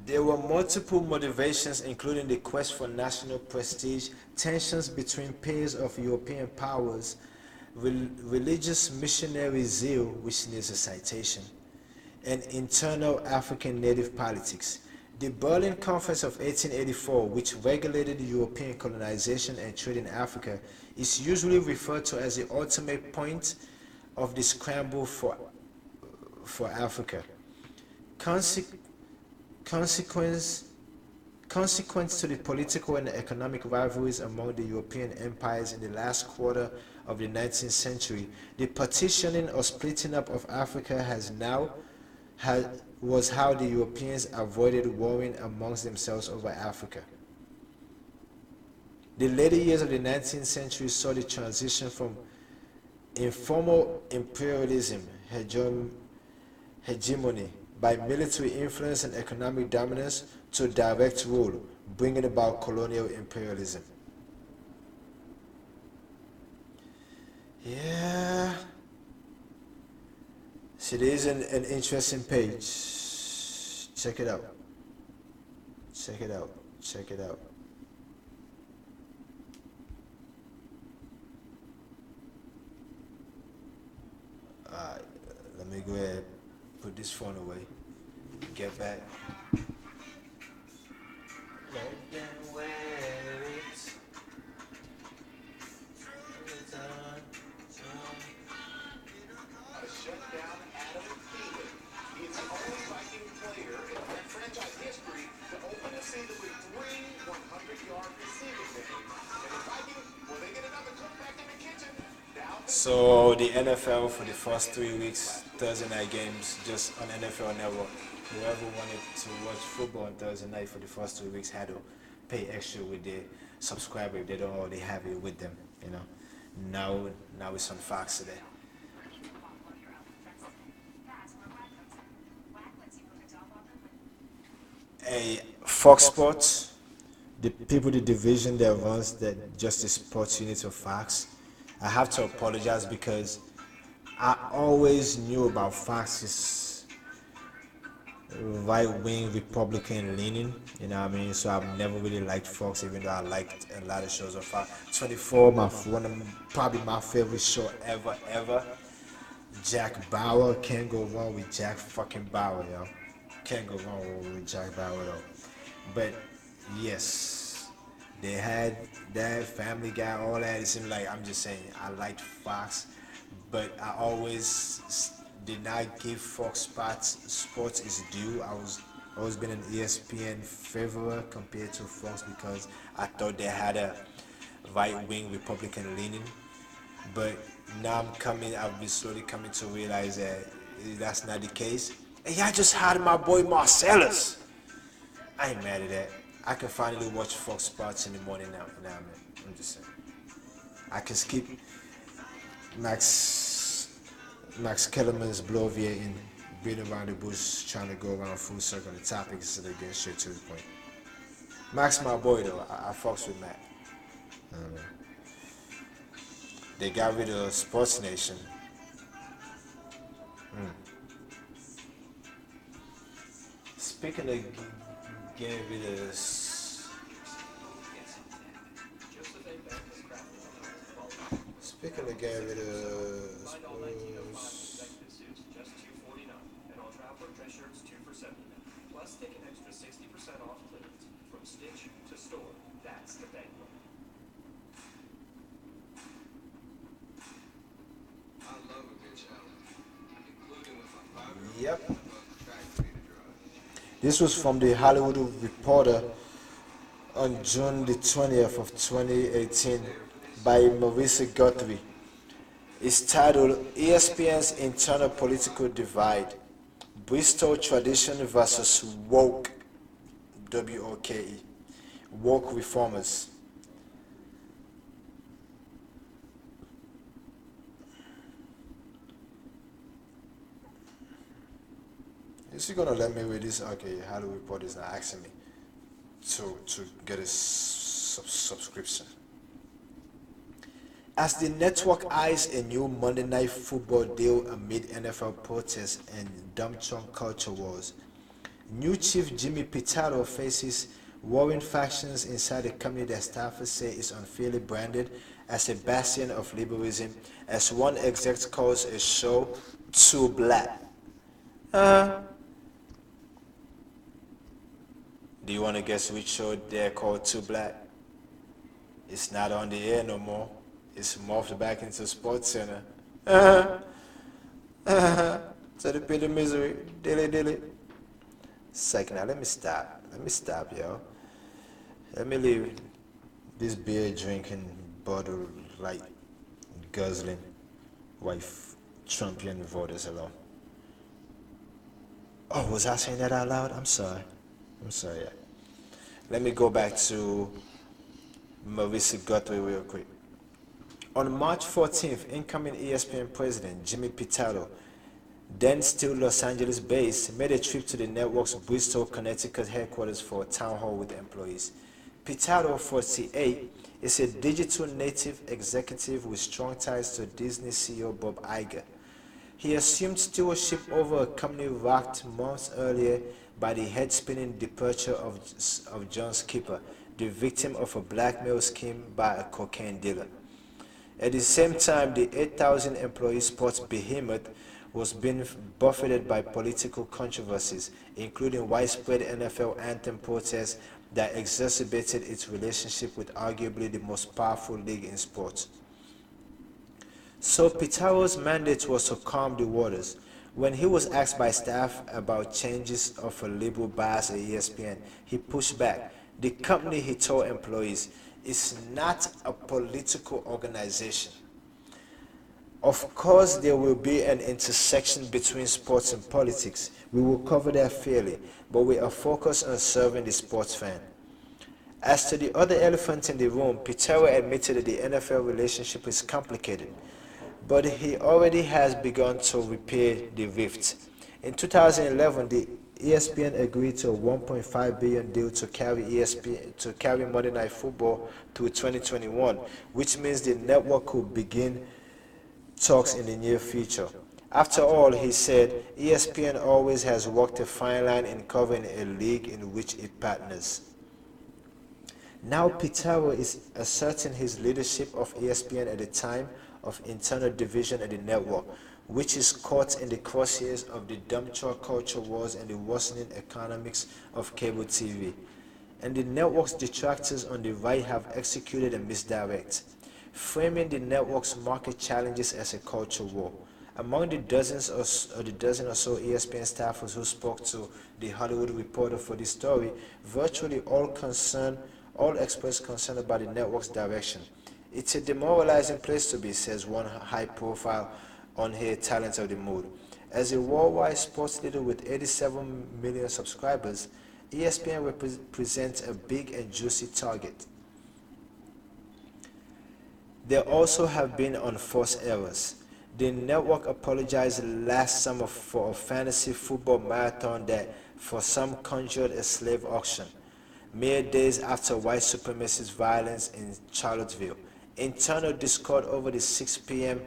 There were multiple motivations, including the quest for national prestige, tensions between pairs of European powers, religious missionary zeal, which needs a citation, and internal African native politics. The Berlin Conference of 1884, which regulated European colonization and trade in Africa, is usually referred to as the ultimate point of the scramble for Africa. Conse- consequence, Consequent to the political and economic rivalries among the European empires in the last quarter of the 19th century, the partitioning or splitting up of Africa was how the Europeans avoided warring amongst themselves over Africa. The later years of the 19th century saw the transition from informal imperialism, hegemony, by military influence and economic dominance to direct rule, bringing about colonial imperialism. Yeah. So there's an interesting page. Check it out. Check it out. Check it out. Alright, let me go ahead and put this phone away. Get back. Let them wear it. A shutdown Adam Thielen. He is the only Viking player in franchise history to open a season with 3 100-yard receiving games. And the Vikings, will they get another cook back in the kitchen? So the NFL for the first 3 weeks, Thursday night games, just on NFL Network. Whoever wanted to watch football on Thursday night for the first 3 weeks had to pay extra with their subscriber if they don't already have it with them. You know, now it's on Fox today. A Fox Sports, the people, the division that runs that Justice Sports unit of Fox. I have to apologize because I always knew about Fox's right-wing Republican leaning, you know what I mean? So I've never really liked Fox, even though I liked a lot of shows on Fox. 24, probably my favorite show ever. Jack Bauer, can't go wrong with Jack fucking Bauer, yo. Can't go wrong with Jack Bauer though. But yes, they had that Family Guy, all that. It seemed like, I'm just saying, I liked Fox, but I did not give Fox Sports its due. I was always been an ESPN favorer compared to Fox because I thought they had a right-wing Republican leaning. But now I've been slowly coming to realize that that's not the case. And y'all just hired my boy Marcellus. I ain't mad at that. I can finally watch Fox Sports in the morning now. You know what I mean? I'm just saying. I can skip Max Kellerman's bloviating, beating around the bush, trying to go around full circle on the topic instead of getting straight to the point. Max, my boy though. I fucks with Matt. They got rid of Sports Nation. Speaking of getting rid of Speaking of getting rid of Plus, take an extra 60% off clearance from Stitch to Store. That's the bank. I love a good challenge, including with my father. Yep. This was from the Hollywood Reporter on June the 20th of 2018 by Marissa Guthrie. It's titled ESPN's Internal Political Divide, Bristol Tradition versus Woke, W-O-K-E, Woke Reformers. Is he gonna let me read this? Okay, Hollywood Reporter is not asking me to get a subscription. As the network eyes a new Monday Night Football deal amid NFL protests and dumb Trump culture wars, New chief Jimmy Pitaro faces warring factions inside the company that staffers say is unfairly branded as a bastion of liberalism, as one exec calls a show too black. Uh, do you want to guess which show they're called Too Black? It's not on the air no more. It's morphed back into Sports Center. Uh-huh. Uh-huh. So the pit of misery. Dilly dilly. Second, now let me stop. Let me stop, yo. Let me leave this beer drinking, bottle light guzzling, wife Trumpian voters alone. Oh, was I saying that out loud? I'm sorry. I'm sorry. Yeah. Let me go back to Marissa Guthrie real quick. On March 14th, incoming ESPN president Jimmy Pitaro, then still Los Angeles based, made a trip to the network's Bristol, Connecticut headquarters for a town hall with employees. Pitaro, 48, is a digital native executive with strong ties to Disney CEO Bob Iger. He assumed stewardship over a company rocked months earlier by the head-spinning departure of John Skipper, the victim of a blackmail scheme by a cocaine dealer. At the same time, the 8,000 employee sports behemoth was being buffeted by political controversies, including widespread NFL anthem protests that exacerbated its relationship with arguably the most powerful league in sports. So Pitaro's mandate was to calm the waters. When he was asked by staff about changes of a liberal bias at ESPN, he pushed back. The company, he told employees, is not a political organization. Of course, there will be an intersection between sports and politics. We will cover that fairly, but we are focused on serving the sports fan. As to the other elephant in the room, Pitaro admitted that the NFL relationship is complicated, but he already has begun to repair the rift. In 2011, the ESPN agreed to a $1.5 billion deal to carry Monday Night Football through 2021, which means the network could begin talks in the near future. After all, he said, ESPN always has walked a fine line in covering a league in which it partners. Now Pitaro is asserting his leadership of ESPN at a time of internal division at the network, which is caught in the crosshairs of the dump truck culture wars and the worsening economics of cable TV. And the network's detractors on the right have executed a misdirect, framing the network's market challenges as a culture war. Among the dozen or so ESPN staffers who spoke to The Hollywood Reporter for this story, virtually all expressed concern about the network's direction. It's a demoralizing place to be, says one high-profile on-air talent of the mood. As a worldwide sports leader with 87 million subscribers, ESPN represents a big and juicy target. There also have been unforced errors. The network apologized last summer for a fantasy football marathon that, for some, conjured a slave auction, mere days after white supremacist violence in Charlottesville. Internal discord over the 6 p.m.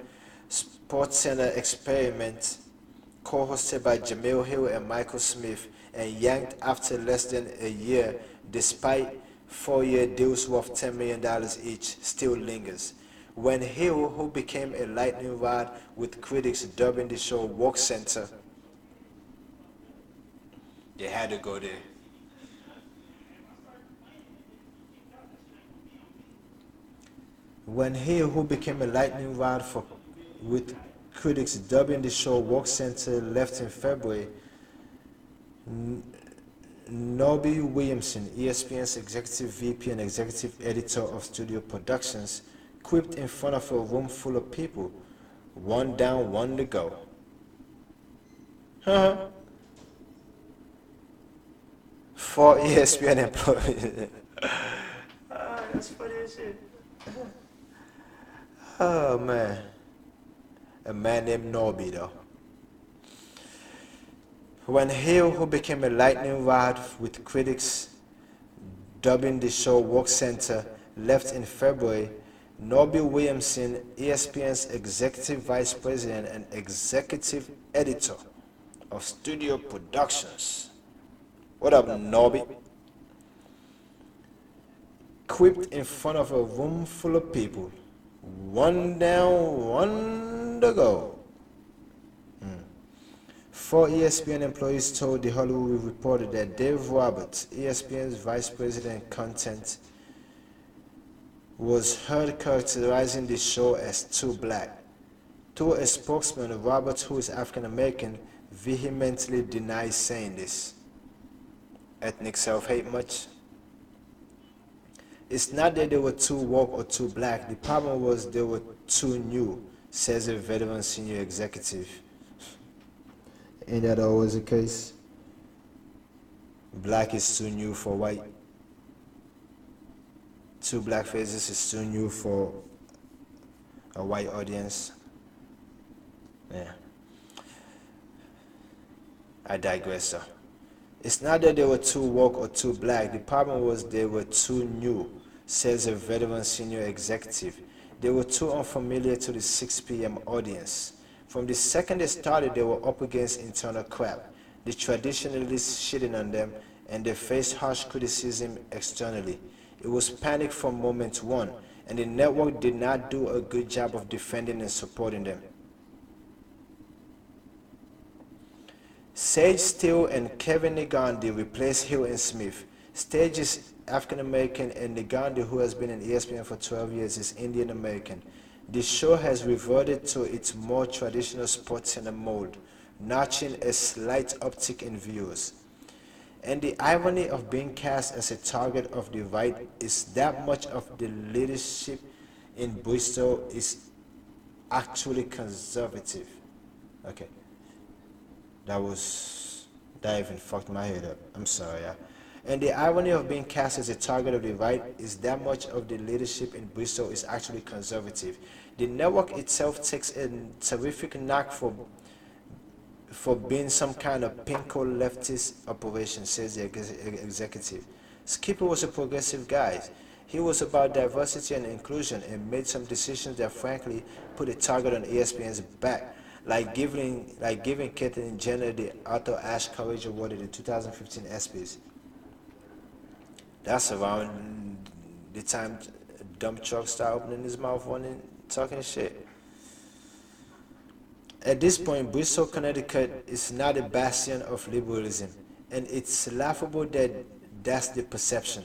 SportsCenter experiment, co-hosted by Jamil Hill and Michael Smith, and yanked after less than a year despite 4-year deals worth $10 million each, still lingers. When Hill, who became a lightning rod with critics dubbing the show Woke Center, they had to go there. When Hill, who became a lightning rod with critics dubbing the show Woke Center, left in February, Nobby Williamson, ESPN's executive VP and executive editor of studio productions, quipped in front of a room full of people, "One down, one to go." Huh? 4 ESPN employees. That's funny as shit. Oh man. A man named Norby though. When Hill, who became a lightning rod with critics dubbing the show Woke Center, left in February, Norby Williamson, ESPN's executive vice president and executive editor of studio productions, What up, Nobby? Quipped in front of a room full of people. One down, one to go. Four ESPN employees told The Hollywood Reporter that Dave Roberts, ESPN's vice president content, was heard characterizing the show as too black. Through a spokesman, Roberts, who is African American, vehemently denies saying this. Ethnic self-hate much? It's not that they were too woke or too black. The problem was they were too new, says a veteran senior executive. Ain't that always the case? Black is too new for white. Two black faces is too new for a white audience. Yeah. I digress though. It's not that they were too woke or too black. The problem was they were too new, says a veteran senior executive. They were too unfamiliar to the 6 p.m. audience. From the second they started, they were up against internal crap. The traditionalists shitting on them, and they faced harsh criticism externally. It was panic from moment one, and the network did not do a good job of defending and supporting them. Sage Steele and Kevin Negandhi replaced Hill and Smith. Sage is African American and Negandhi, who has been in ESPN for 12 years, is Indian American. The show has reverted to its more traditional SportsCenter mold, notching a slight uptick in viewers. And the irony of being cast as a target of the right is that much of the leadership in Bristol is actually conservative. Okay. That even fucked my head up. I'm sorry, yeah. And the irony of being cast as a target of the right is that much of the leadership in Bristol is actually conservative. The network itself takes a terrific knock for being some kind of pinko leftist operation, says the executive. Skipper was a progressive guy. He was about diversity and inclusion and made some decisions that frankly put a target on ESPN's back, like giving Caitlyn Jenner the Arthur Ashe Courage Award at the 2015 ESPYs. That's around the time dump truck started opening his mouth running, talking shit. At this point, Bristol, Connecticut is not a bastion of liberalism, and it's laughable that that's the perception.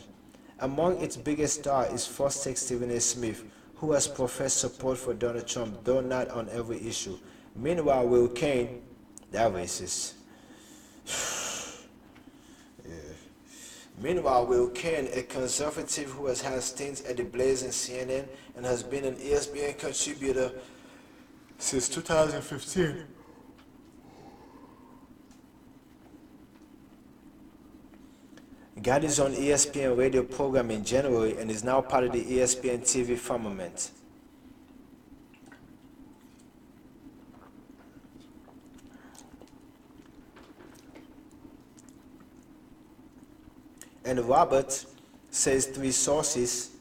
Among its biggest stars is first take Stephen A. Smith, who has professed support for Donald Trump, though not on every issue. Meanwhile, Will Cain, that racist. Yeah. Meanwhile, Will Cain, a conservative who has had stints at the Blaze and CNN and has been an ESPN contributor since 2015. Got his own ESPN radio program in January and is now part of the ESPN TV firmament. And Robert, says three sources,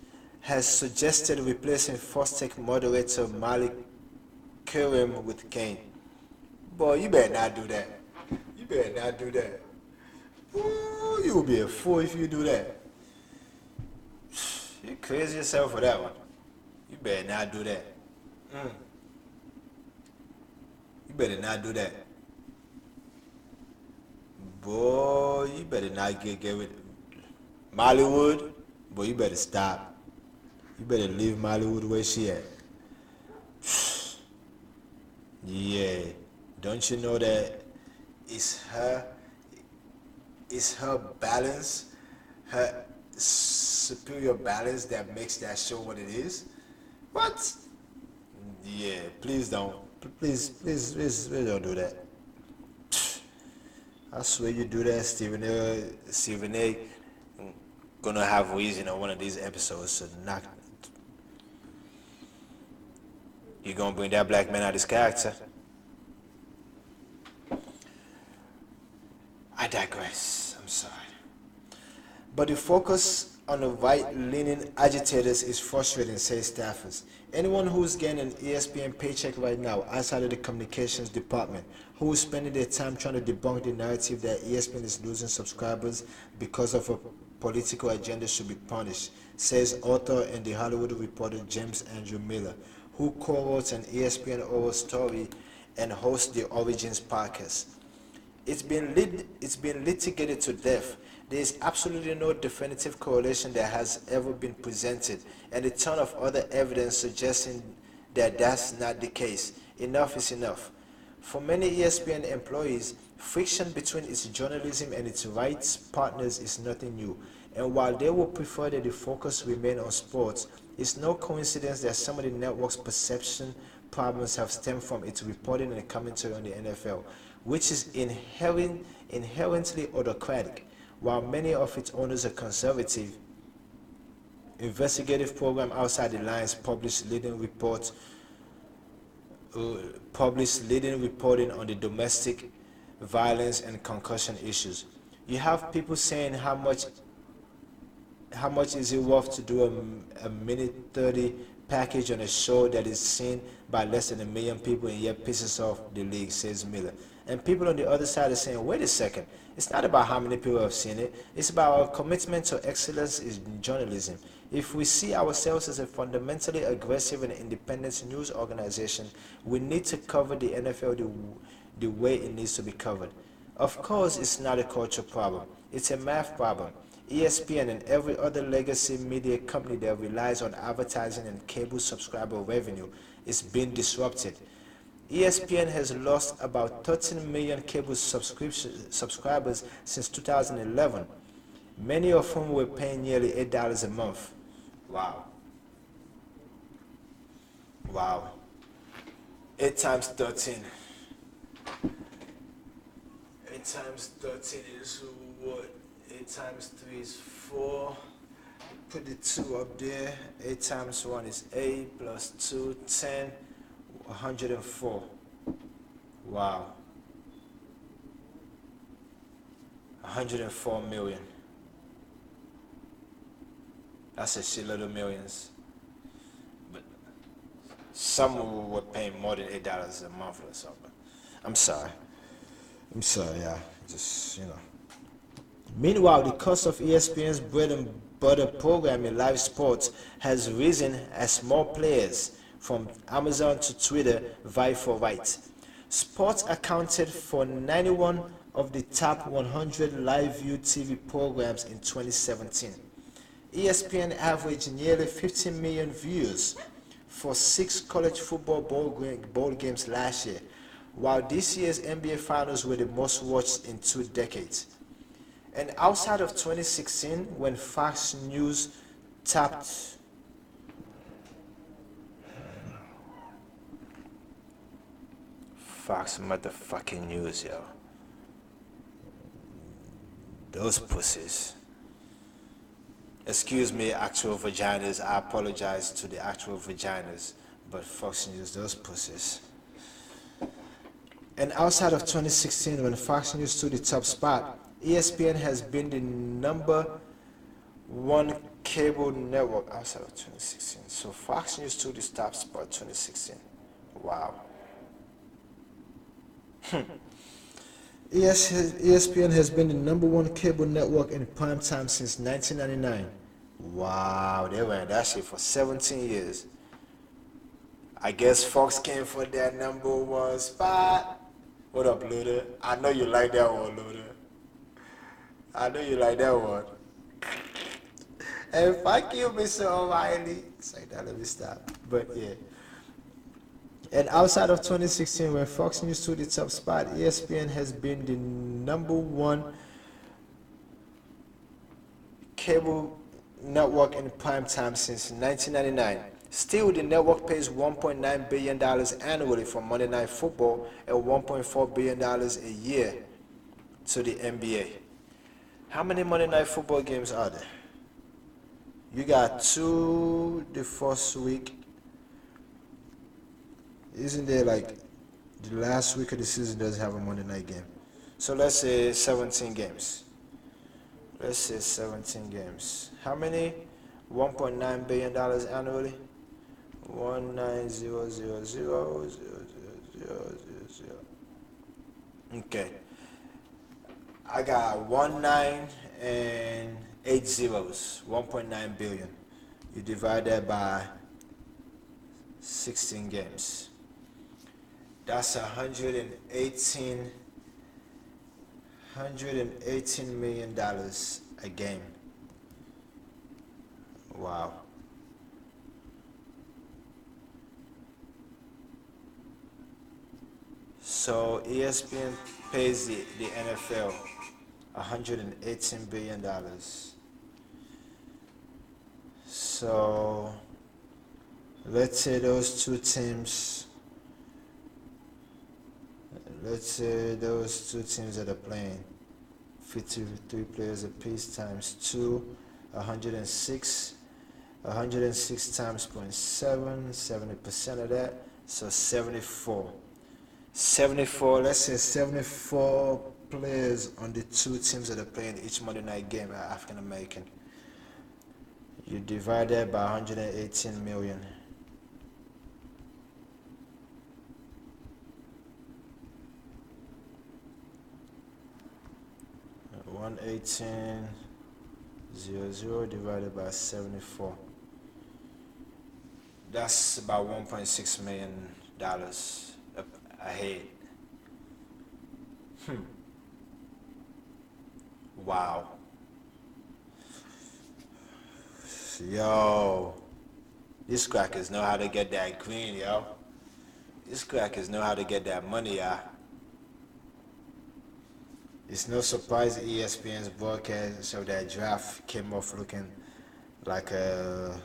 has suggested replacing First Take moderator Malik Karim with Kane. Boy, you better not do that. You better not do that. Ooh, you'll be a fool if you do that. You crazy yourself for that one. You better not do that. You better not do that. Boy, you better not get with Mollywood. Boy, you better stop. You better leave Mollywood where she at. Yeah. Don't you know that it's her balance, her superior balance that makes that show what it is? What? Yeah, please don't. Please don't do that. I swear you do that, Stephen A. Gonna have reason on one of these episodes to knock. You gonna bring that black man out of his character? I digress. I'm sorry. But the focus on the right-leaning agitators is frustrating, says staffers. Anyone who's getting an ESPN paycheck right now outside of the communications department, who is spending their time trying to debunk the narrative that ESPN is losing subscribers because of a political agenda should be punished, says author and The Hollywood Reporter James Andrew Miller, who co-wrote an ESPN oral story and hosts the Origins podcast. It's been litigated to death. There is absolutely no definitive correlation that has ever been presented, and a ton of other evidence suggesting that that's not the case. Enough is enough. For many ESPN employees, friction between its journalism and its rights partners is nothing new, and while they would prefer that the focus remain on sports, it's no coincidence that some of the network's perception problems have stemmed from its reporting and commentary on the NFL, which is inherently autocratic. While many of its owners are conservative, investigative program Outside the Lines published leading reporting on the domestic violence and concussion issues. You have people saying how much is it worth to do a minute 30 package on a show that is seen by less than 1 million people and yet pisses off the league, says Miller. And people on the other side are saying, wait a second, it's not about how many people have seen it, it's about our commitment to excellence in journalism. If we see ourselves as a fundamentally aggressive and independent news organization, we need to cover the NFL the way it needs to be covered. Of course, it's not a culture problem, it's a math problem. ESPN and every other legacy media company that relies on advertising and cable subscriber revenue is being disrupted. ESPN has lost about 13 million cable subscribers since 2011, many of whom were paying nearly $8 a month. Wow. Wow. 8 times 13. 8 times 13 is what? 8 times 3 is 4. Put the 2 up there. 8 times 1 is 8 plus 2, 10. 104. Wow. 104 million. That's a shitload of millions. But some were paying more than $8 a month or something. I'm sorry. Yeah. Just, Meanwhile, the cost of ESPN's bread and butter programming, live sports, has risen as more players, from Amazon to Twitter, vie for rights. Sports accounted for 91 of the top 100 live-viewed TV programs in 2017. ESPN averaged nearly 15 million views for 6 college football bowl games last year, while this year's NBA Finals were the most watched in 2 decades. And outside of 2016, when Fox News tapped Fox motherfucking News, yo. Those pussies. Excuse me, actual vaginas. I apologize to the actual vaginas. But Fox News, those pussies. And outside of 2016, when Fox News took the top spot, ESPN has been the #1 cable network outside of 2016. So Fox News took the top spot 2016. Wow. ESPN has been the #1 cable network in prime time since 1999. Wow, they ran that shit for 17 years. I guess Fox came for that #1 spot. What up, Luda? I know you like that one, Luda. I know you like that one. And fuck you, Mr. O'Reilly. It's like that, let me stop. But yeah. And outside of 2016, when Fox News took the top spot, ESPN has been the #1 cable network in prime time since 1999. Still, the network pays $1.9 billion annually for Monday Night Football and $1.4 billion a year to the NBA. How many Monday Night Football games are there? You got 2 the first week. Isn't there like the last week of the season doesn't have a Monday night game? So let's say 17 games. Let's say 17 games. How many? $1.9 billion annually. 190000000. Okay. I got 19 and 8 zeros. 1.9 billion. You divide that by 16 games. That's 118 million dollars a game. Wow. So ESPN pays the NFL $118 billion. So let's say those two teams, that are playing, 53 players apiece times 2, 106, 106 times 0.7, 70% of that, so 74. 74, let's say 74 players on the two teams that are playing each Monday night game are African American. You divide that by 118 million. 118,000 divided by 74. That's about $1.6 million a head. Wow. Yo, these crackers know how to get that green, yo. These crackers know how to get that money, y'all. It's no surprise ESPN's broadcast of that draft came off looking like a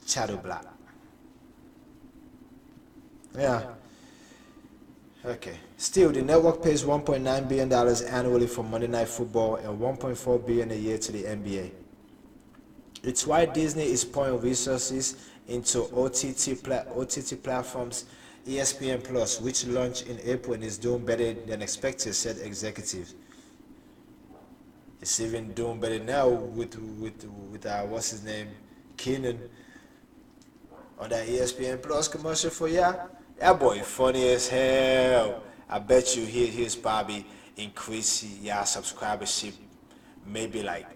shadow block. Yeah. Okay. Still, the network pays $1.9 billion annually for Monday Night Football and $1.4 billion a year to the NBA. It's why Disney is pouring resources into OTT platforms, ESPN Plus, which launched in April and is doing better than expected, said executives. It's even doing better now with what's his name, Keenan, on that ESPN Plus commercial for ya. That boy funny as hell. I bet you he's probably increased your subscribership maybe like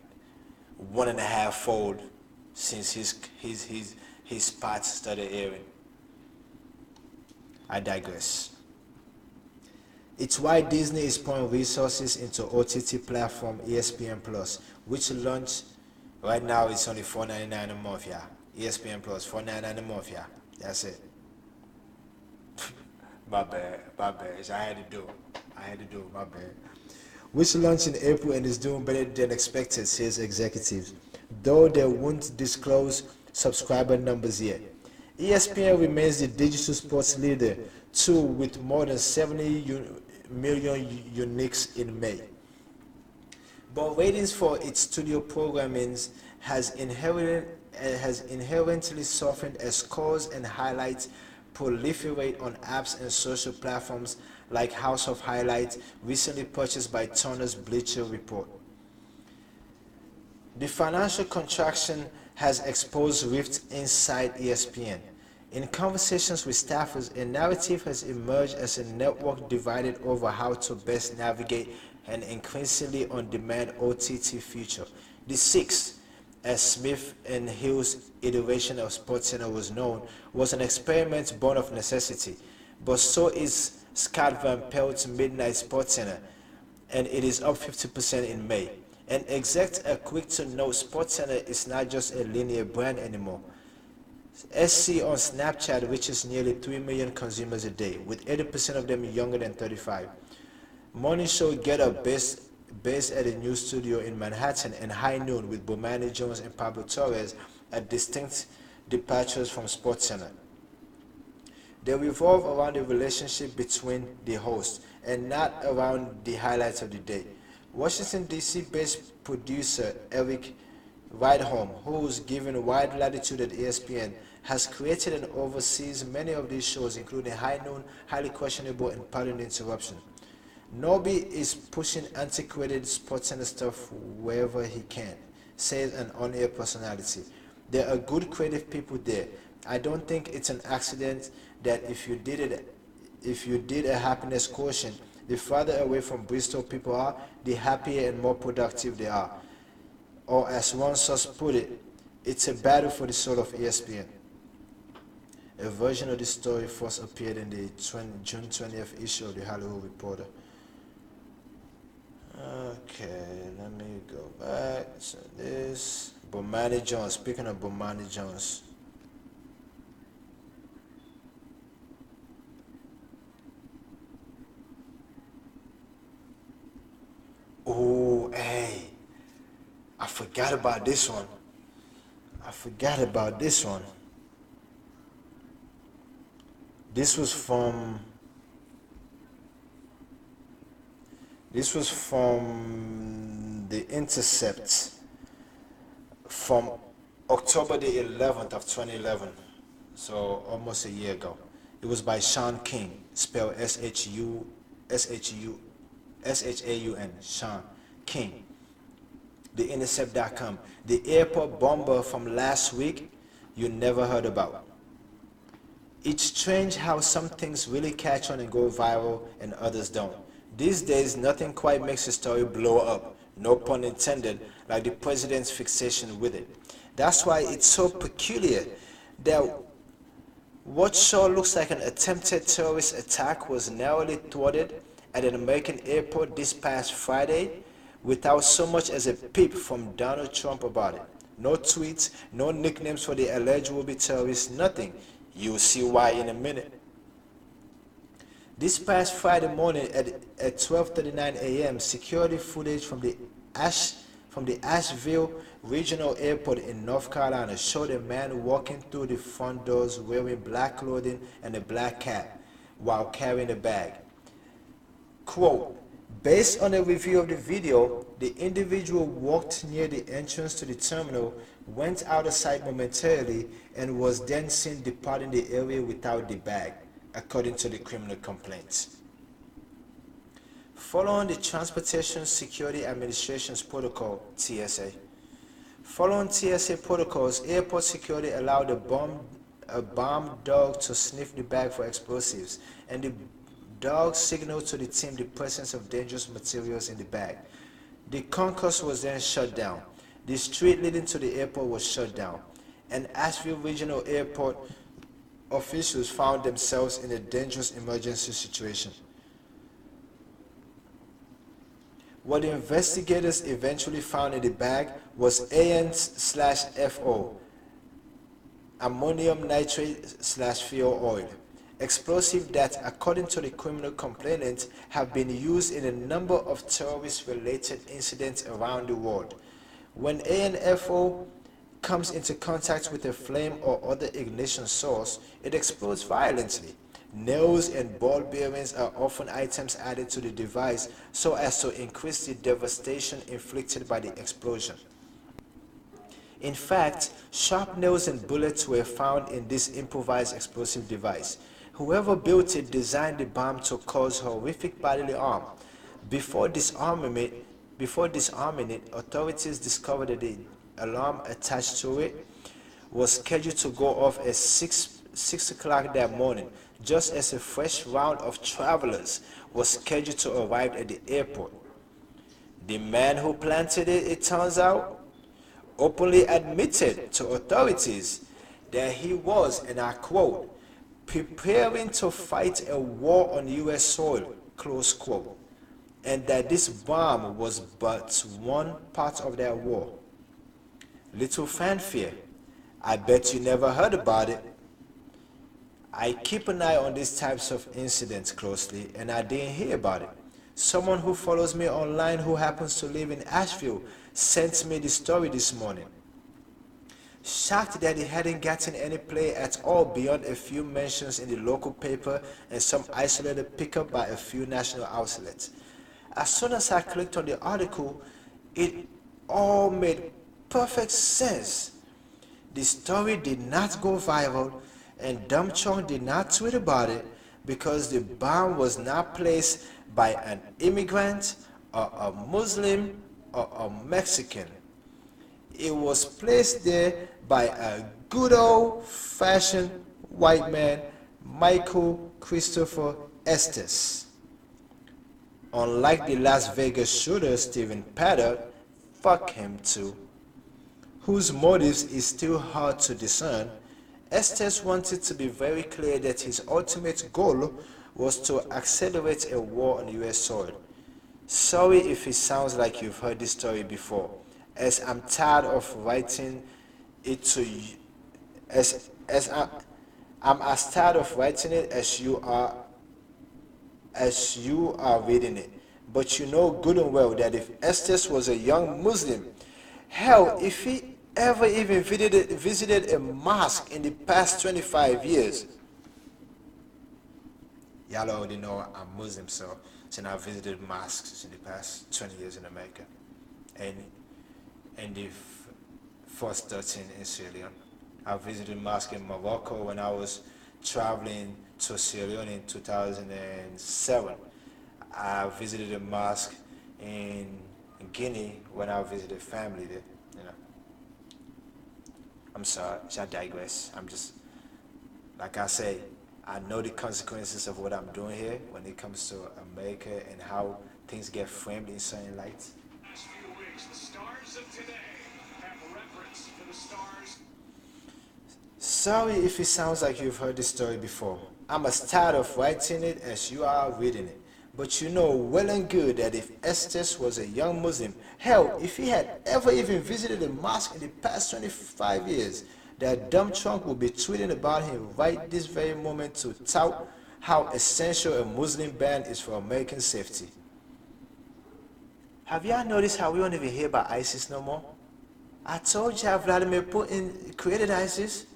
1.5 fold since his spots started airing. I digress. It's why Disney is pouring resources into OTT platform ESPN Plus, which launched right now. It's only $4.99 a month, yeah. ESPN Plus, $4.99 a month, yeah. That's it. My bad. I had to do it, my bad. Which launched in April and is doing better than expected, says executives, though they won't disclose subscriber numbers yet. ESPN remains the digital sports leader, too, with more than 70 million uniques in May. But ratings for its studio programming has inherently softened as scores and highlights proliferate on apps and social platforms like House of Highlights, recently purchased by Turner's Bleacher Report. The financial contraction has exposed rifts inside ESPN. In conversations with staffers, a narrative has emerged as a network divided over how to best navigate an increasingly on-demand OTT future. The sixth, as Smith and Hill's iteration of SportsCenter was known, was an experiment born of necessity, but so is Scott Van Pelt's Midnight SportsCenter, and it is up 50% in May. And execs are quick to note SportsCenter is not just a linear brand anymore. SC on Snapchat reaches nearly 3 million consumers a day, with 80% of them younger than 35. Morning show Get Up, based at a new studio in Manhattan, and High Noon with Bomani Jones and Pablo Torres are distinct departures from SportsCenter. They revolve around the relationship between the hosts and not around the highlights of the day. Washington, D.C. based producer Eric Rydholm, who's given wide latitude at ESPN, has created and oversees many of these shows, including High Noon, Highly Questionable, and Pardon the Interruption. Nobi is pushing antiquated SportsCenter stuff wherever he can, says an on-air personality. There are good creative people there. I don't think it's an accident that if you did a happiness quotient, the farther away from Bristol people are, the happier and more productive they are. Or as one source put it, it's a battle for the soul of ESPN. A version of this story first appeared in the June 20th issue of the Hollywood Reporter. Okay, let me go back to this. Bomani Jones. Speaking of Bomani Jones. Oh, hey. I forgot about this one. I forgot about this one. This was from The Intercept from October the 11th of 2011, so almost a year ago. It was by Sean King, spelled S-H-A-U-N, Sean King. TheIntercept.com. The airport bomber from last week you never heard about. It's strange how some things really catch on and go viral and others don't. These days, nothing quite makes a story blow up, no pun intended, like the president's fixation with it. That's why it's so peculiar that what sure looks like an attempted terrorist attack was narrowly thwarted at an American airport this past Friday without so much as a peep from Donald Trump about it. No tweets, no nicknames for the alleged would-be terrorists, nothing. You'll see why in a minute. This past Friday morning at 12:39 a.m., security footage from the Asheville Regional Airport in North Carolina showed a man walking through the front doors wearing black clothing and a black cap while carrying a bag. Quote, based on a review of the video, the individual walked near the entrance to the terminal, went out of sight momentarily, and was then seen departing the area without the bag, according to the criminal complaints. Following the Transportation Security Administration's protocol, TSA. Following TSA protocols, airport security allowed a bomb dog to sniff the bag for explosives, and the dog signaled to the team the presence of dangerous materials in the bag. The concourse was then shut down. The street leading to the airport was shut down, and Asheville Regional Airport officials found themselves in a dangerous emergency situation. What the investigators eventually found in the bag was AN/FO, ammonium nitrate/fuel oil, explosive that, according to the criminal complainant, have been used in a number of terrorist-related incidents around the world. When ANFO comes into contact with a flame or other ignition source, it explodes violently. Nails and ball bearings are often items added to the device so as to increase the devastation inflicted by the explosion. In fact, sharp nails and bullets were found in this improvised explosive device. Whoever built it designed the bomb to cause horrific bodily harm. Before disarming it, authorities discovered that the alarm attached to it was scheduled to go off at 6 o'clock that morning, just as a fresh round of travelers was scheduled to arrive at the airport. The man who planted it, it turns out, openly admitted to authorities that he was, and I quote, preparing to fight a war on U.S. soil, close quote, and that this bomb was but one part of that war. Little fanfare. I bet you never heard about it. I keep an eye on these types of incidents closely, and I didn't hear about it. Someone who follows me online who happens to live in Asheville sent me the story this morning. Shocked that it hadn't gotten any play at all beyond a few mentions in the local paper and some isolated pickup by a few national outlets. As soon as I clicked on the article, it all made perfect sense. The story did not go viral, and Dumb Chong did not tweet about it because the bomb was not placed by an immigrant or a Muslim or a Mexican. It was placed there by a good old fashioned white man, Michael Christopher Estes. Unlike the Las Vegas shooter Stephen Paddock, fuck him too, whose motives is still hard to discern, Estes wanted to be very clear that his ultimate goal was to accelerate a war on US soil. Sorry if it sounds like you've heard this story before, as I'm tired of writing it to you, I'm as tired of writing it as you are reading it. But you know good and well that if Estes was a young Muslim, hell, if he ever even visited a mosque in the past 25 years, y'all already know I'm Muslim, so since I visited mosques in the past 20 years in America, and the first 13 in Sierra Leone. I visited mosque in Morocco when I was traveling to Sierra Leone in 2007. I visited a mosque in Guinea when I visited family there. You know, I'm sorry, I digress. I'm just, like I say, I know the consequences of what I'm doing here when it comes to America and how things get framed in certain lights. Last few weeks, the stars of today have reference to the stars. Sorry if it sounds like you've heard this story before. I'm as tired of writing it as you are reading it. But you know well and good that if Estes was a young Muslim, hell, if he had ever even visited a mosque in the past 25 years, that dumb trunk would be tweeting about him right this very moment to tout how essential a Muslim ban is for American safety. Have y'all noticed how we don't even hear about ISIS no more? I told you Vladimir Putin created ISIS.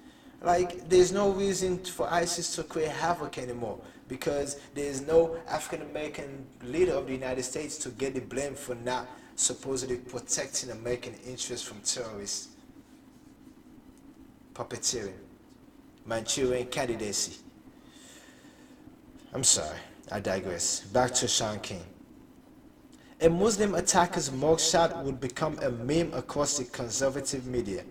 Like, there's no reason for ISIS to create havoc anymore because there's no African American leader of the United States to get the blame for not supposedly protecting American interests from terrorists, puppeteering, Manchurian candidacy. I'm sorry, I digress. Back to Sean King. A Muslim attacker's mugshot would become a meme across the conservative media.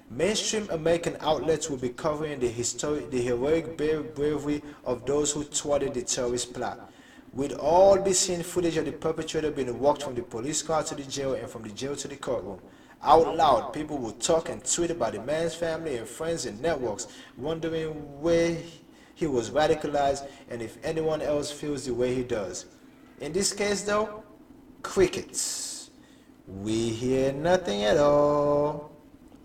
Mainstream American outlets will be covering the heroic bravery of those who thwarted the terrorist plot. We'd all be seeing footage of the perpetrator being walked from the police car to the jail and from the jail to the courtroom. Out loud, people will talk and tweet about the man's family and friends and networks, wondering where he was radicalized and if anyone else feels the way he does. In this case, though, crickets. We hear nothing at all.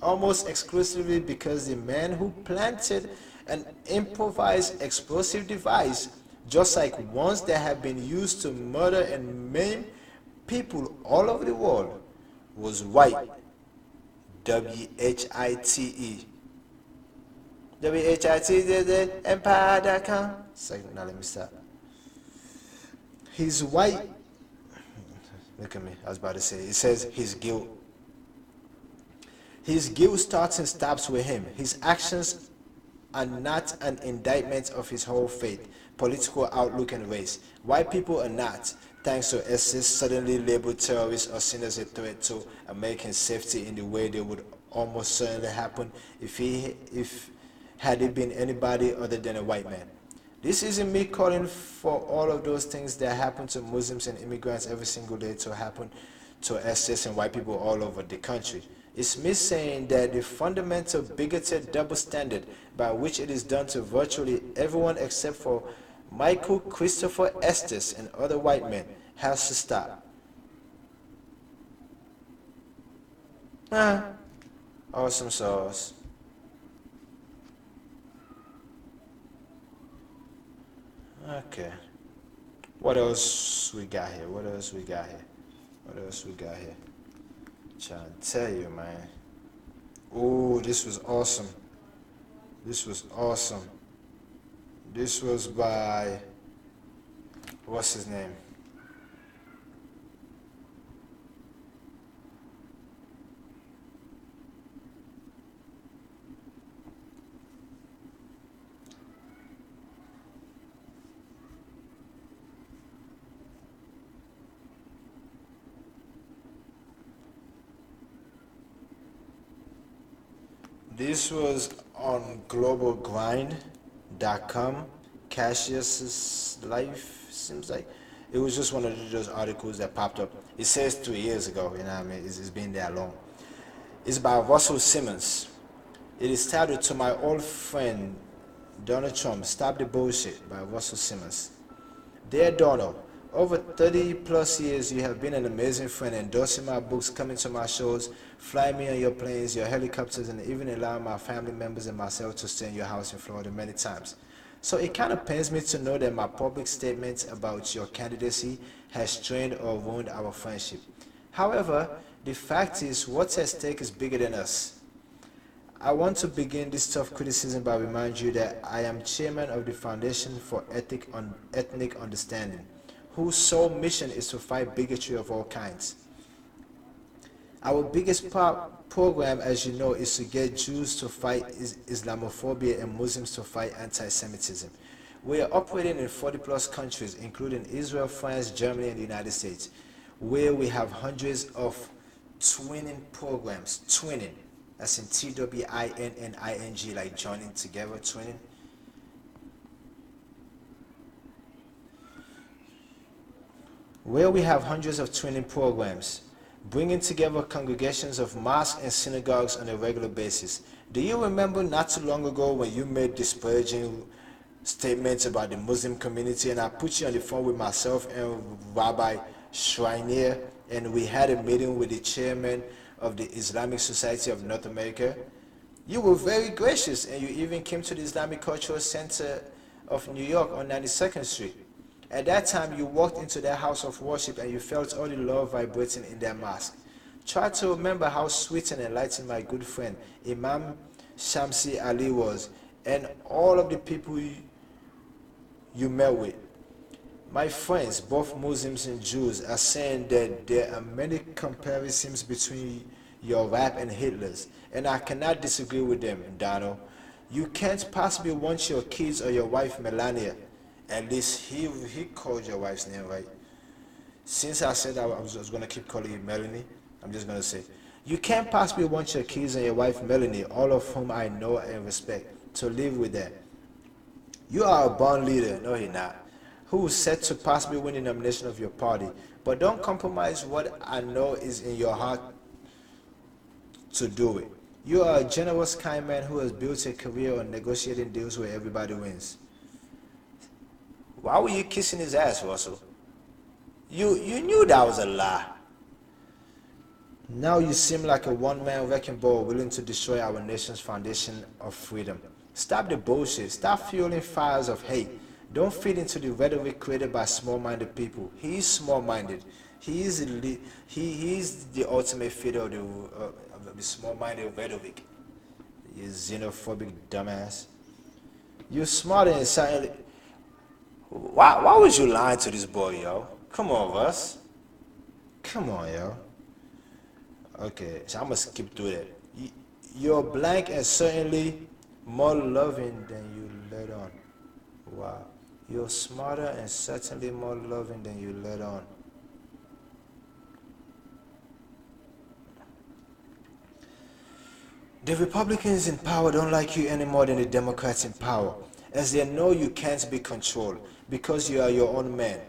Almost exclusively because the man who planted an improvised explosive device, just like ones that have been used to murder and maim people all over the world, was white. W-H-I-T-E. W-H-I-T-E, empire.com. Now let me stop. He's white. Look at me, I was about to say, it says his guilt. His guilt starts and stops with him. His actions are not an indictment of his whole faith, political outlook, and race. White people are not, thanks to SS, suddenly labeled terrorists or seen as a threat to American safety in the way they would almost certainly happen if had it been anybody other than a white man. This isn't me calling for all of those things that happen to Muslims and immigrants every single day to happen to SS and white people all over the country. It's me saying that the fundamental bigoted double standard by which it is done to virtually everyone except for Michael Christopher Estes and other white men has to stop. Awesome sauce. Okay. What else we got here? What else we got here? What else we got here? Trying to tell you, man. Oh, this was awesome. This was awesome. This was by, what's his name? This was on globalgrind.com. Cassius's life seems like it was just one of those articles that popped up. It says 3 years ago, you know what I mean? It's been that long. It's by Russell Simmons. It is titled To My Old Friend Donald Trump, Stop the Bullshit by Russell Simmons. Dear Donald, over 30 plus years you have been an amazing friend, endorsing my books, coming to my shows, flying me on your planes, your helicopters, and even allowing my family members and myself to stay in your house in Florida many times. So it kind of pains me to know that my public statements about your candidacy has strained or ruined our friendship. However, the fact is, what's at stake is bigger than us. I want to begin this tough criticism by reminding you that I am chairman of the Foundation for Ethnic Understanding, whose sole mission is to fight bigotry of all kinds. Our biggest program, as you know, is to get Jews to fight Islamophobia and Muslims to fight anti-Semitism. We are operating in 40 plus countries, including Israel, France, Germany, and the United States, where we have hundreds of twinning programs. Twinning, that's in Twinning, like joining together, twinning. Where we have hundreds of twinning programs, bringing together congregations of mosques and synagogues on a regular basis. Do you remember not too long ago when you made disparaging statements about the Muslim community, and I put you on the phone with myself and Rabbi Schreiner, and we had a meeting with the chairman of the Islamic Society of North America? You were very gracious, and you even came to the Islamic Cultural Center of New York on 92nd Street. At that time, you walked into their house of worship and you felt all the love vibrating in their mosque. Try to remember how sweet and enlightened my good friend Imam Shamsi Ali was, and all of the people you met with. My friends, both Muslims and Jews, are saying that there are many comparisons between your rap and Hitler's, and I cannot disagree with them, Donald. You can't possibly want your kids or your wife Melania. At least he called your wife's name right. Since I said I was going to keep calling you Melanie, I'm just going to say, you can't possibly want your kids and your wife Melanie, all of whom I know and respect, to live with them. You are a born leader, no you're not, who is set to possibly win the nomination of your party, but don't compromise what I know is in your heart to do it. You are a generous, kind man who has built a career on negotiating deals where everybody wins. Why were you kissing his ass, Russell? You knew that was a lie. Now you seem like a one-man wrecking ball willing to destroy our nation's foundation of freedom. Stop the bullshit. Stop fueling fires of hate. Don't feed into the rhetoric created by small-minded people. He is small-minded. He is the ultimate feeder of the small-minded rhetoric. You xenophobic dumbass. You're smarter and silent. Why was you lying to this boy, yo? Come on, Russ. Come on, yo. Okay, so I'm gonna skip through that. You're blank and certainly more loving than you let on. Wow. You're smarter and certainly more loving than you let on. The Republicans in power don't like you any more than the Democrats in power, as they know you can't be controlled because you are your own man.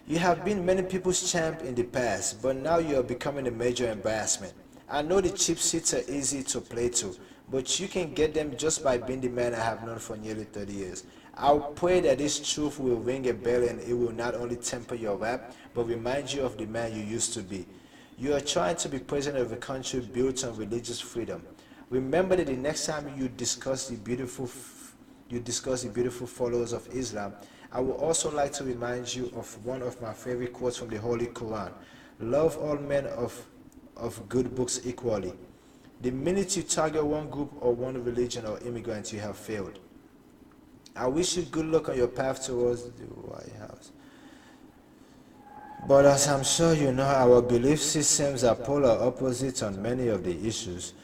You have been many people's champ in the past, but now you are becoming a major embarrassment. I know the cheap seats are easy to play to, but you can get them just by being the man I have known for nearly 30 years. I pray that this truth will ring a bell and it will not only temper your rap, but remind you of the man you used to be. You are trying to be president of a country built on religious freedom. Remember that the next time you discuss the beautiful followers of Islam, I would also like to remind you of one of my favorite quotes from the Holy Quran. Love all men of good books equally. The minute you target one group or one religion or immigrant, you have failed. I wish you good luck on your path towards the White House. But as I'm sure you know, our belief systems are polar opposites on many of the issues,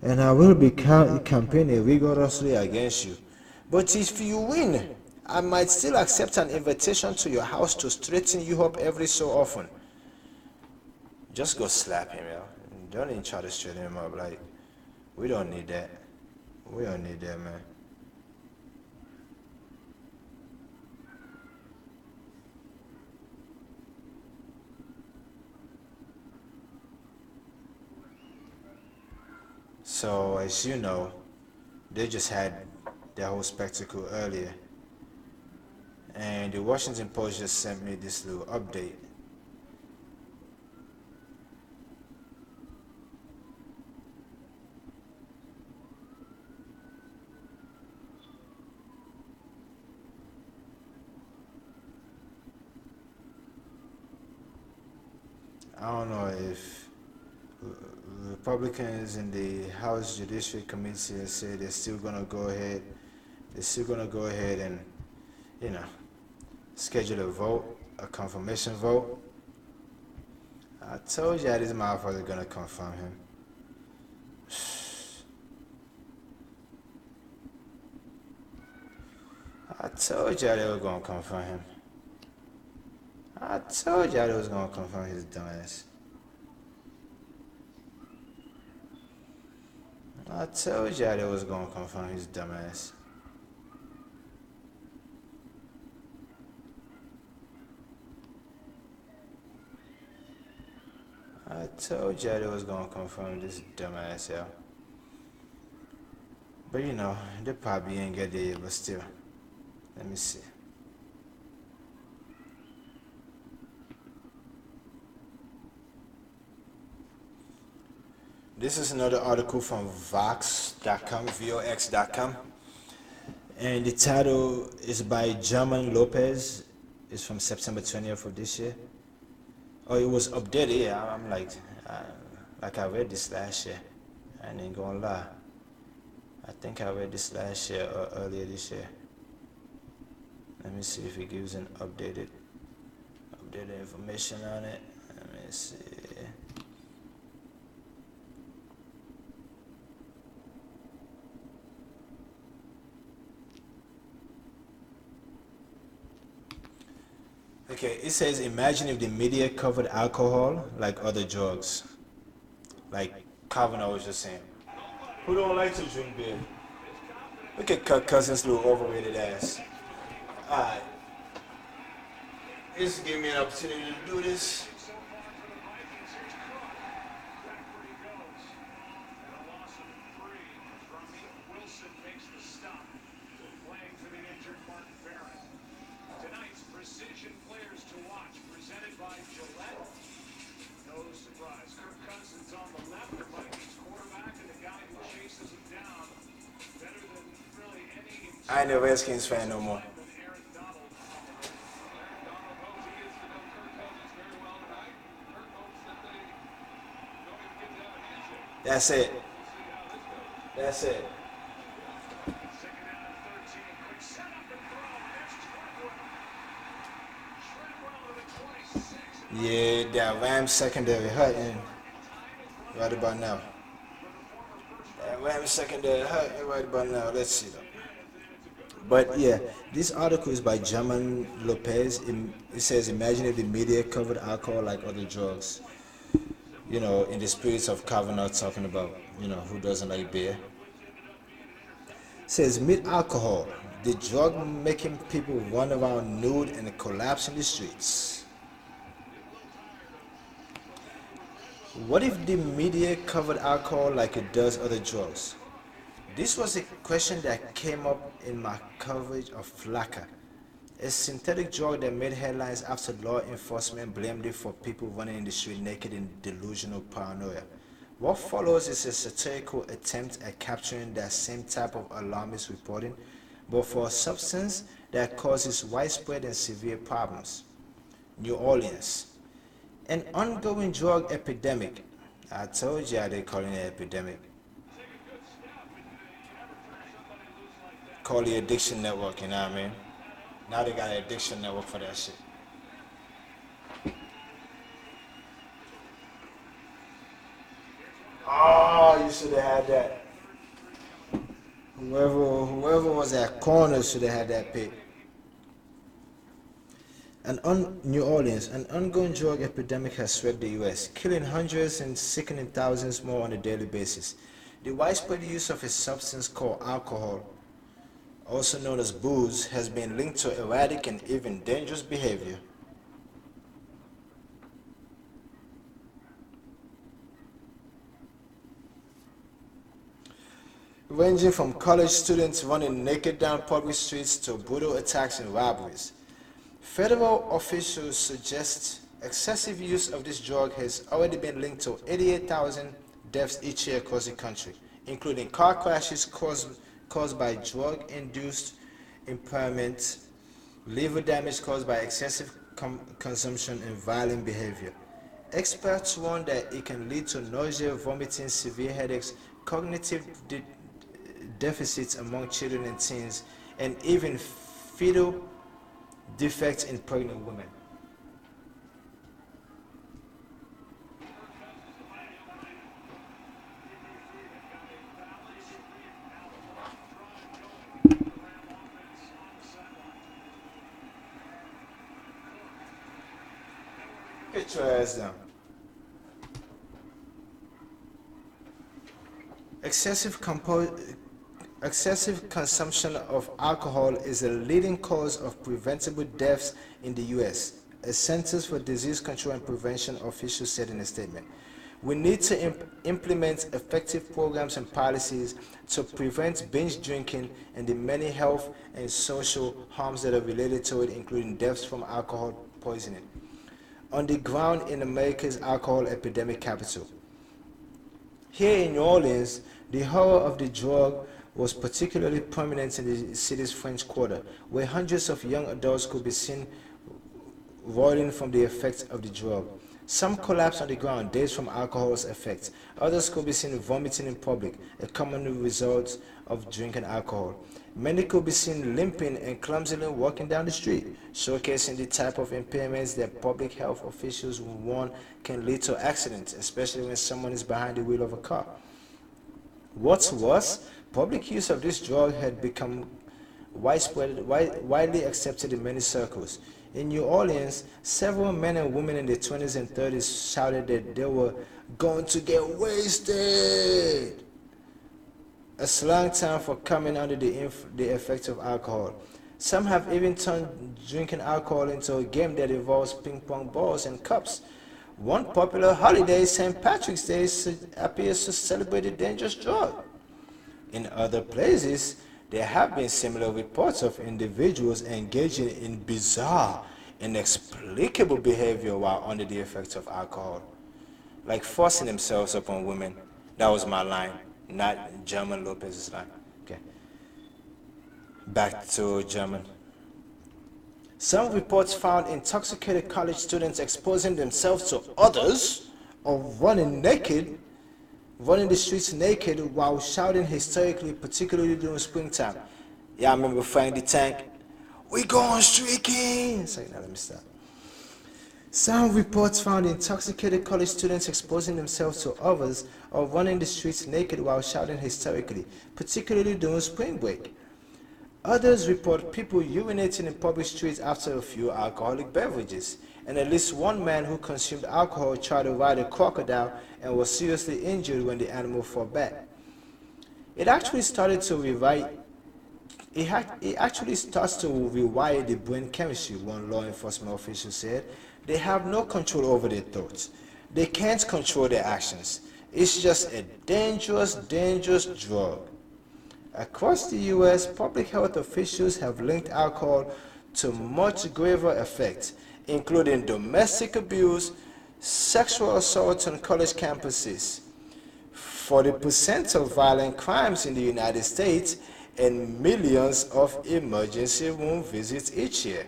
and I will be campaigning rigorously against you. But if you win, I might still accept an invitation to your house to straighten you up every so often. Just go slap him, yo. Don't even try to straighten him up, like, we don't need that. We don't need that, man. So, as you know, they just had their whole spectacle earlier. And the Washington Post just sent me this little update. I don't know if Republicans in the House Judiciary Committee have said they're still gonna go ahead. They're still gonna go ahead and, you know, schedule a vote, a confirmation vote. I told you this motherfucker gonna confirm him. I told y'all they were gonna confirm him. I told y'all they was gonna confirm his dumbass. I told y'all they was gonna confirm his dumbass. I told y'all they was gonna confirm this dumbass, y'all. But you know, they probably ain't get there yet, but still. Let me see. This is another article from Vox.com, VOX.com. And the title is by German Lopez. It's from September 20th of this year. Oh, it was updated. Yeah, I'm like I read this last year. I ain't gonna lie. I think I read this last year or earlier this year. Let me see if it gives an updated information on it. Let me see. Okay, it says, imagine if the media covered alcohol like other drugs. Like Kavanaugh was just saying. Who don't like to drink beer? Look at Kirk Cousins' little overrated ass. Alright. This give me an opportunity to do this. I ain't a Redskins fan no more. That's it. That's it. Yeah, that Rams secondary hurting right about now. That Rams secondary hurting right about now. Let's see though. But yeah, this article is by German Lopez. It says, imagine if the media covered alcohol like other drugs. You know, in the spirits of Kavanaugh talking about, you know, who doesn't like beer. It says, meet alcohol, the drug making people run around nude and collapse in the streets. What if the media covered alcohol like it does other drugs? This was a question that came up in my coverage of Flakka, a synthetic drug that made headlines after law enforcement blamed it for people running in the street naked in delusional paranoia. What follows is a satirical attempt at capturing that same type of alarmist reporting, but for a substance that causes widespread and severe problems. New Orleans, an ongoing drug epidemic. I told you they're calling it an epidemic. Call the addiction network, you know what I mean? Now they got an addiction network for that shit. Oh, you should have had that. Whoever was at corner should have had that pick. New Orleans, an ongoing drug epidemic has swept the U.S., killing hundreds and sickening thousands more on a daily basis. The widespread use of a substance called alcohol, also known as booze, has been linked to erratic and even dangerous behavior. Ranging from college students running naked down public streets to brutal attacks and robberies. Federal officials suggest excessive use of this drug has already been linked to 88,000 deaths each year across the country, including car crashes caused by drug-induced impairment, liver damage caused by excessive consumption, and violent behavior. Experts warn that it can lead to nausea, vomiting, severe headaches, cognitive deficits among children and teens, and even fetal defects in pregnant women. Get your ass down. Excessive consumption of alcohol is a leading cause of preventable deaths in the U.S., a Centers for Disease Control and Prevention official said in a statement. We need to implement effective programs and policies to prevent binge drinking and the many health and social harms that are related to it, including deaths from alcohol poisoning. On the ground in America's alcohol epidemic capital. Here in New Orleans, the horror of the drug was particularly prominent in the city's French Quarter, where hundreds of young adults could be seen roiling from the effects of the drug. Some collapsed on the ground, dazed from alcohol's effects. Others could be seen vomiting in public, a common result of drinking alcohol. Many could be seen limping and clumsily walking down the street, showcasing the type of impairments that public health officials warn can lead to accidents, especially when someone is behind the wheel of a car. What's worse, public use of this drug had become widely accepted in many circles. In New Orleans, several men and women in their 20s and 30s shouted that they were going to get wasted, a slang term for coming under the effects of alcohol. Some have even turned drinking alcohol into a game that involves ping pong balls and cups. One popular holiday, St. Patrick's Day, appears to celebrate the dangerous drug. In other places, there have been similar reports of individuals engaging in bizarre, inexplicable behavior while under the effects of alcohol, like forcing themselves upon women. That was my line, not German Lopez's line. Okay. Back to German. Some reports found intoxicated college students exposing themselves to others or running the streets naked while shouting hysterically, particularly during springtime. Yeah, I remember Frank the Tank. We going streaking! It's like, now let me stop. Some reports found intoxicated college students exposing themselves to others or running the streets naked while shouting hysterically, particularly during spring break. Others report people urinating in public streets after a few alcoholic beverages, and at least one man who consumed alcohol tried to ride a crocodile and was seriously injured when the animal fell back. It actually starts to rewire the brain chemistry, one law enforcement official said. They have no control over their thoughts. They can't control their actions. It's just a dangerous, dangerous drug. Across the U.S., public health officials have linked alcohol to much graver effects, including domestic abuse, sexual assault on college campuses, 40% of violent crimes in the United States, and millions of emergency room visits each year.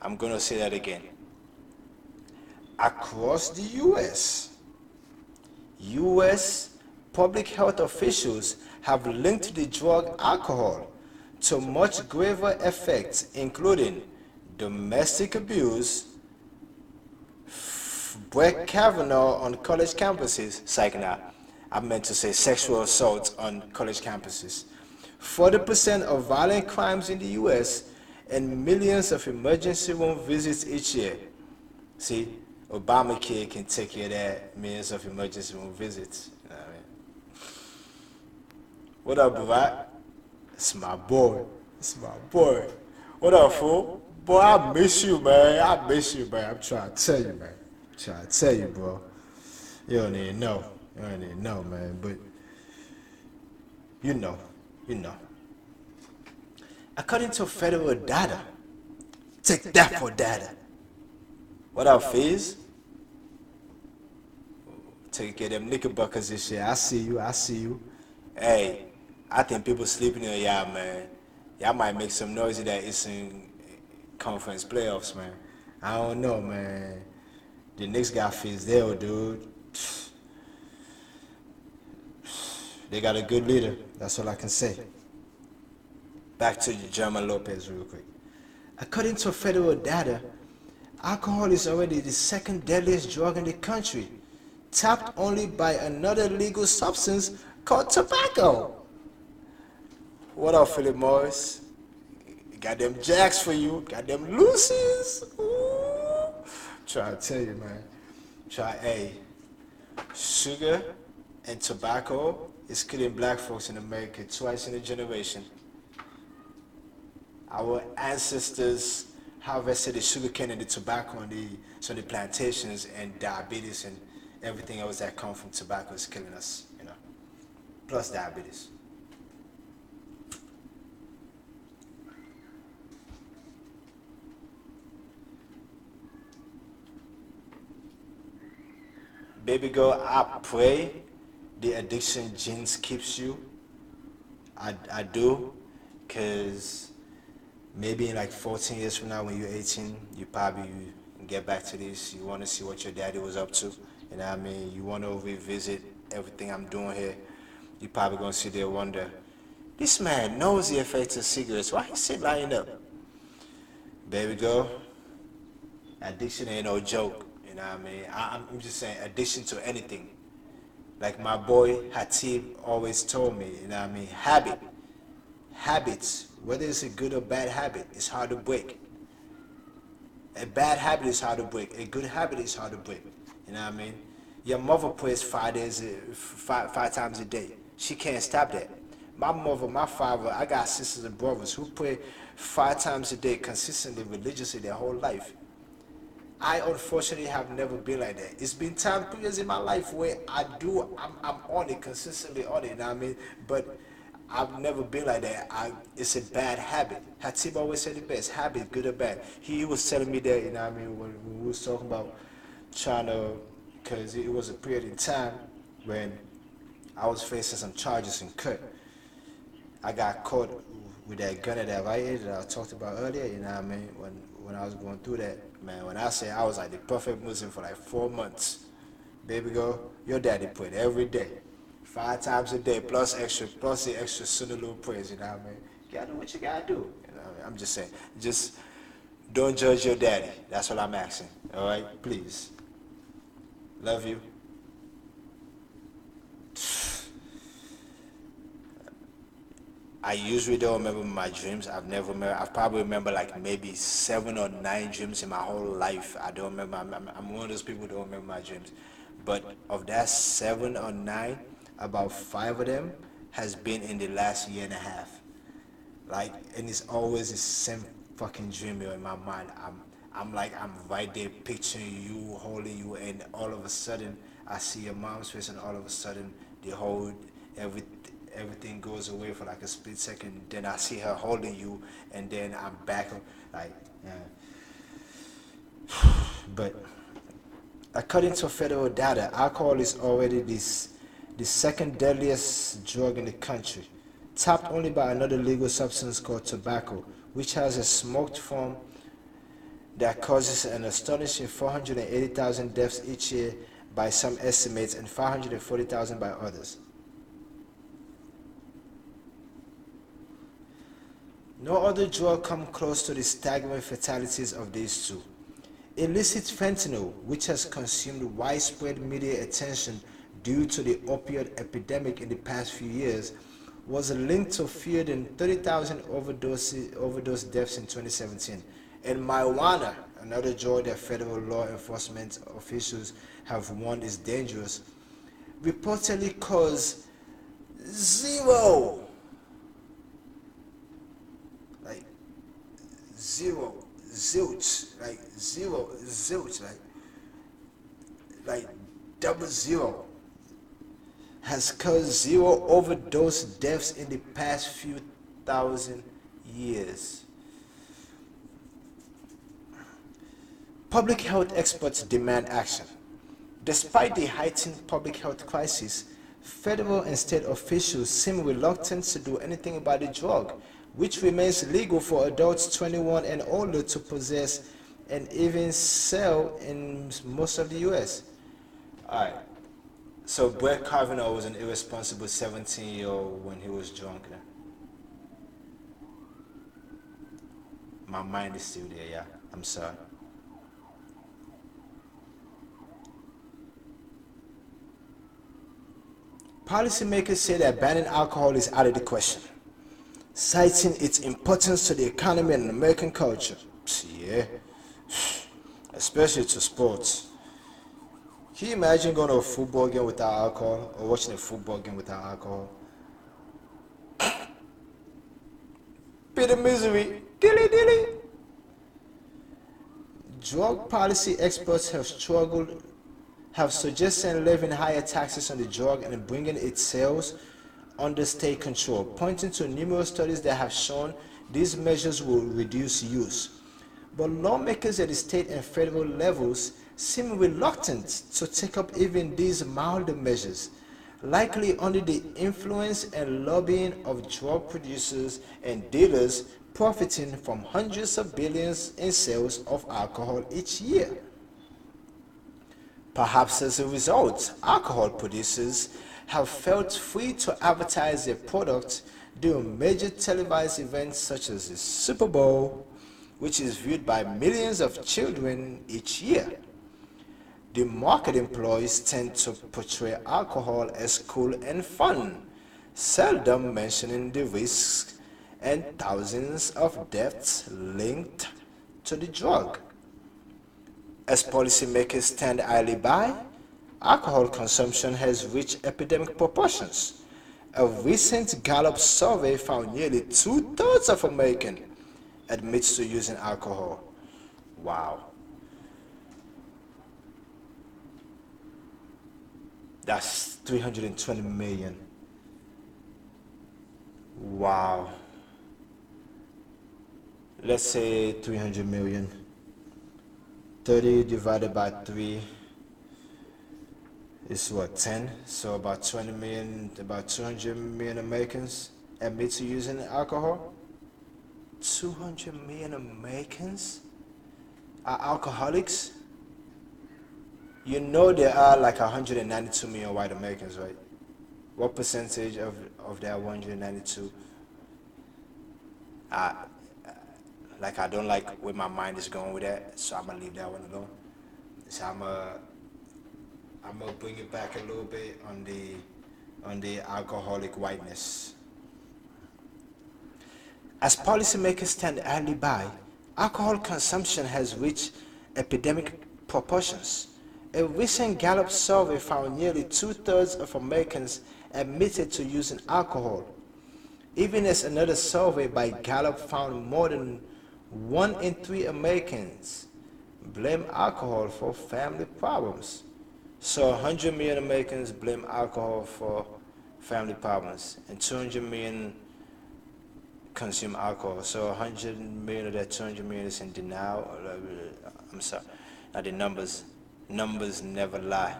I'm going to say that again. Across the U.S. public health officials have linked the drug alcohol to much graver effects, including domestic abuse, Brett Kavanaugh on college campuses, I meant to say sexual assault on college campuses, 40% of violent crimes in the U.S., and millions of emergency room visits each year. See, Obamacare can take care of that, millions of emergency room visits. You know what I mean? What up, Barack? It's my boy. It's my boy. What up, fool? Boy, I miss you, man. I miss you, man. I'm trying to tell you, man. I'm trying to tell you, bro. You don't even know. You don't even know, man. But you know, you know. According to federal data, take that for data. What up, Fizz? Take care of them knickerbuckers this year. I see you. I see you. Hey, I think people sleeping on y'all, man. Y'all might make some noise in that Eastern Conference playoffs, man. I don't know, man. The Knicks got Fizz there, dude. They got a good leader. That's all I can say. Back to German Lopez real quick. According to federal data, alcohol is already the second deadliest drug in the country, topped only by another legal substance called tobacco. What up, Philip Morris? Got them jacks for you. Got them Lucy's. Ooh. Try to tell you, man. Hey, sugar and tobacco is killing black folks in America twice in a generation. Our ancestors harvested the sugar cane and the tobacco on the plantations, and diabetes and everything else that comes from tobacco is killing us, you know. Plus diabetes. Baby girl, I pray the addiction genes keeps you. I do, cause maybe in like 14 years from now, when you're 18, you probably get back to this. You want to see what your daddy was up to. You know what I mean? You want to revisit everything I'm doing here. You probably gonna sit there and wonder, this man knows the effects of cigarettes. Why he sit lying up? Baby girl, addiction ain't no joke. You know what I mean? I'm just saying, addiction to anything. Like my boy Hatib always told me, you know what I mean? Habits, whether it's a good or bad habit, it's hard to break. A bad habit is hard to break. A good habit is hard to break. You know what I mean? Your mother prays 5 times a day. She can't stop that. My mother, my father, I got sisters and brothers who pray 5 times a day consistently, religiously their whole life. I unfortunately have never been like that. It's been time, periods in my life where I'm on it, consistently on it, you know what I mean? But I've never been like that. It's a bad habit. Hatib always said the best, habit, good or bad. He was telling me that, you know what I mean, when we was talking about trying to, because it was a period in time when I was facing some charges in court. I got caught with that gun at that right age that I talked about earlier, you know what I mean, when I was going through that. Man, when I say I was like the perfect Muslim for like 4 months, baby girl, your daddy prayed every day, 5 times a day, plus the extra sunnah little prayers, you know what I mean? You gotta do what you gotta do, you know what I mean? I'm just saying, just don't judge your daddy. That's what I'm asking, all right? Please. Love you. I usually don't remember my dreams. I've probably remember like maybe 7 or 9 dreams in my whole life. I don't remember. I'm one of those people who don't remember my dreams. But of that 7 or 9, about 5 of them has been in the last year and a half. Like, and it's always the same fucking dream in my mind. I'm right there picturing you, holding you, and all of a sudden I see your mom's face, and all of a sudden the whole everything goes away for like a split second. Then I see her holding you, and then I'm back, like, yeah. But according to federal data, alcohol is already the second deadliest drug in the country, topped only by another legal substance called tobacco, which has a smoked form that causes an astonishing 480,000 deaths each year by some estimates and 540,000 by others. No other drug comes close to the staggering fatalities of these two. Illicit fentanyl, which has consumed widespread media attention due to the opioid epidemic in the past few years, was linked to fewer than 30,000 overdose deaths in 2017. And marijuana, another drug that federal law enforcement officials have warned is dangerous, reportedly caused Zero. Like zero, zilch, like zero, zilch, like double zero, has caused zero overdose deaths in the past few thousand years. Public health experts demand action. Despite the heightened public health crisis, federal and state officials seem reluctant to do anything about the drug, which remains legal for adults 21 and older to possess and even sell in most of the US. Alright, so Brett Kavanaugh was an irresponsible 17-year-old when he was drunk. My mind is still there, yeah. I'm sorry. Policymakers say that banning alcohol is out of the question, citing its importance to the economy and American culture. Yeah, especially to sports. Can you imagine going to a football game without alcohol or watching a football game without alcohol? Be the misery. Dilly dilly. Drug policy experts have suggested levying higher taxes on the drug and bringing its sales under state control, pointing to numerous studies that have shown these measures will reduce use. But lawmakers at the state and federal levels seem reluctant to take up even these milder measures, likely under the influence and lobbying of drug producers and dealers profiting from hundreds of billions in sales of alcohol each year. Perhaps as a result, alcohol producers have felt free to advertise their products during major televised events such as the Super Bowl, which is viewed by millions of children each year. The marketing ploys tend to portray alcohol as cool and fun, seldom mentioning the risks and thousands of deaths linked to the drug. As policymakers stand idly by, alcohol consumption has reached epidemic proportions. A recent Gallup survey found nearly two-thirds of Americans admits to using alcohol. Wow. That's 320 million. Wow. Let's say 300 million. 30 divided by 3 is what, 10? So about 20 million, about 200 million Americans admit to using alcohol. 200 million Americans are alcoholics. You know there are like 192 million white Americans, right? What percentage of that 192? I don't like where my mind is going with that, so I'm gonna leave that one alone. So I'm gonna bring it back a little bit on the alcoholic whiteness. As policymakers stand idly by, alcohol consumption has reached epidemic proportions. A recent Gallup survey found nearly two-thirds of Americans admitted to using alcohol, even as another survey by Gallup found more than 1 in 3 Americans blame alcohol for family problems. So 100 million Americans blame alcohol for family problems, and 200 million consume alcohol. So 100 million of that 200 million is in denial. I'm sorry. Now the numbers never lie.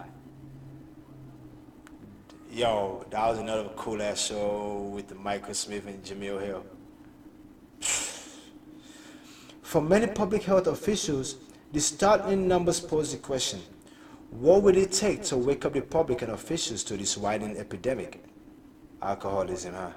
Yo, that was another cool ass show with the Michael Smith and Jamil Hill. For many public health officials, the startling numbers pose the question: what would it take to wake up the public and officials to this widening epidemic? Alcoholism, huh?